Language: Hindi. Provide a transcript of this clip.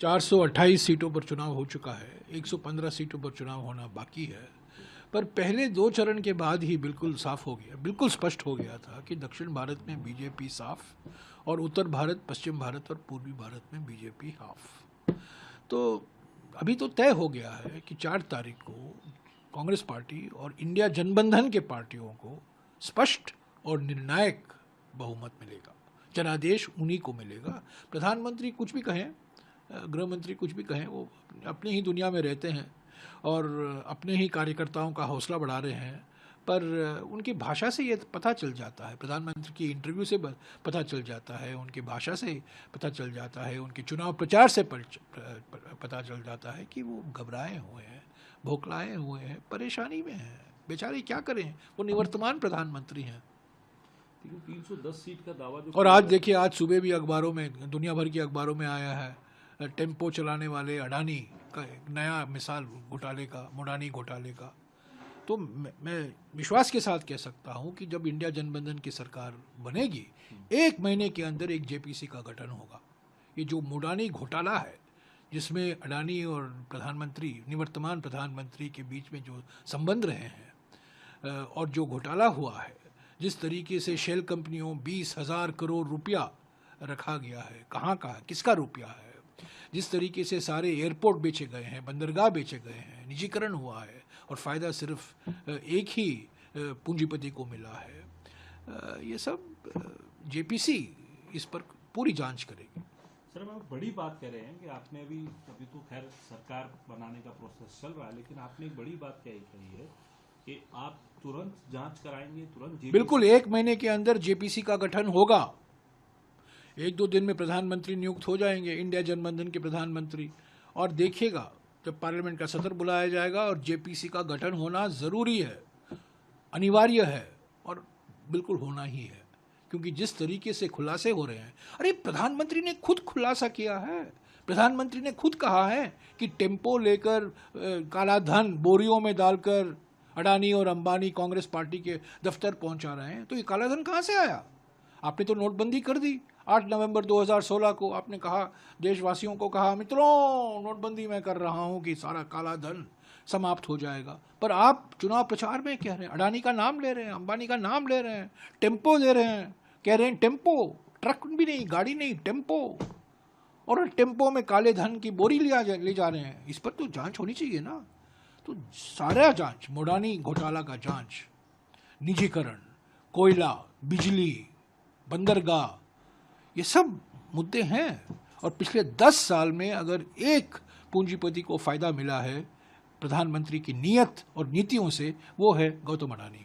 428 सीटों पर चुनाव हो चुका है, 115 सीटों पर चुनाव होना बाकी है। पर पहले 2 चरण के बाद ही बिल्कुल साफ हो गया, बिल्कुल स्पष्ट हो गया था कि दक्षिण भारत में बीजेपी साफ और उत्तर भारत, पश्चिम भारत और पूर्वी भारत में बीजेपी हाफ। तो अभी तो तय हो गया है कि 4 तारीख को कांग्रेस पार्टी और इंडिया गठबंधन के पार्टियों को स्पष्ट और निर्णायक बहुमत मिलेगा। जनादेश उन्हीं को मिलेगा। प्रधानमंत्री कुछ भी कहें, गृह मंत्री कुछ भी कहें, वो अपनी ही दुनिया में रहते हैं और अपने ही कार्यकर्ताओं का हौसला बढ़ा रहे हैं। पर उनकी भाषा से ये पता चल जाता है, प्रधानमंत्री की इंटरव्यू से पता चल जाता है, उनकी भाषा से पता चल जाता है, उनके चुनाव प्रचार से पता चल जाता है कि वो घबराए हुए हैं, बौखलाए हुए हैं, परेशानी में हैं। बेचारे क्या करें, वो निवर्तमान प्रधानमंत्री हैं। 310 सीट का दावा जो, और आज देखिए, आज सुबह भी अखबारों में, दुनिया भर के अखबारों में आया है, टेम्पो चलाने वाले अडानी का एक नया मिसाल घोटाले का, मुडानी घोटाले का। तो मैं विश्वास के साथ कह सकता हूं कि जब इंडिया गठबंधन की सरकार बनेगी, 1 महीने के अंदर एक जेपीसी का गठन होगा। ये जो मुडानी घोटाला है, जिसमें अडानी और प्रधानमंत्री, निवर्तमान प्रधानमंत्री के बीच में जो संबंध रहे हैं और जो घोटाला हुआ है, जिस तरीके से शेल कंपनियों 20,000 करोड़ रुपया रखा गया है, कहाँ का, किसका रुपया है, जिस तरीके से सारे एयरपोर्ट बेचे गए हैं, बंदरगाह बेचे गए हैं, निजीकरण हुआ है और फ़ायदा सिर्फ एक ही पूंजीपति को मिला है, ये सब जेपीसी इस पर पूरी जांच करेगी। सर, आप बड़ी बात कह रहे हैं कि आपने अभी तो खैर सरकार बनाने का प्रोसेस चल रहा है, लेकिन आपने एक बड़ी बात क्या कही है कि आप तुरंत जांच कराएंगे, तुरंत। बिल्कुल, 1 महीने के अंदर जेपीसी का गठन होगा। 1-2 दिन में प्रधानमंत्री नियुक्त हो जाएंगे, इंडिया गठबंधन के प्रधानमंत्री, और देखिएगा जब पार्लियामेंट का सत्र बुलाया जाएगा और जेपीसी का गठन होना ज़रूरी है, अनिवार्य है और बिल्कुल होना ही है। क्योंकि जिस तरीके से खुलासे हो रहे हैं, अरे प्रधानमंत्री ने खुद खुलासा किया है, प्रधानमंत्री ने खुद कहा है कि टेम्पो लेकर काला धन बोरियों में डालकर अडानी और अंबानी कांग्रेस पार्टी के दफ्तर पहुंचा रहे हैं। तो ये काला धन कहाँ से आया? आपने तो नोटबंदी कर दी 8 नवंबर 2016 को। आपने कहा, देशवासियों को कहा, मित्रों नोटबंदी मैं कर रहा हूं कि सारा काला धन समाप्त हो जाएगा। पर आप चुनाव प्रचार में कह रहे हैं, अडानी का नाम ले रहे हैं, अंबानी का नाम ले रहे हैं, टेम्पो दे रहे हैं, कह रहे हैं टेम्पो, ट्रक भी नहीं, गाड़ी नहीं, टेम्पो, और टेम्पो में काले धन की बोरी ले जा रहे हैं। इस पर तो जांच होनी चाहिए ना। तो सारा जांच, मुडानी घोटाला का जांच, निजीकरण, कोयला, बिजली, बंदरगाह, ये सब मुद्दे हैं। और पिछले 10 साल में अगर एक पूंजीपति को फायदा मिला है प्रधानमंत्री की नीयत और नीतियों से, वो है गौतम अडानी।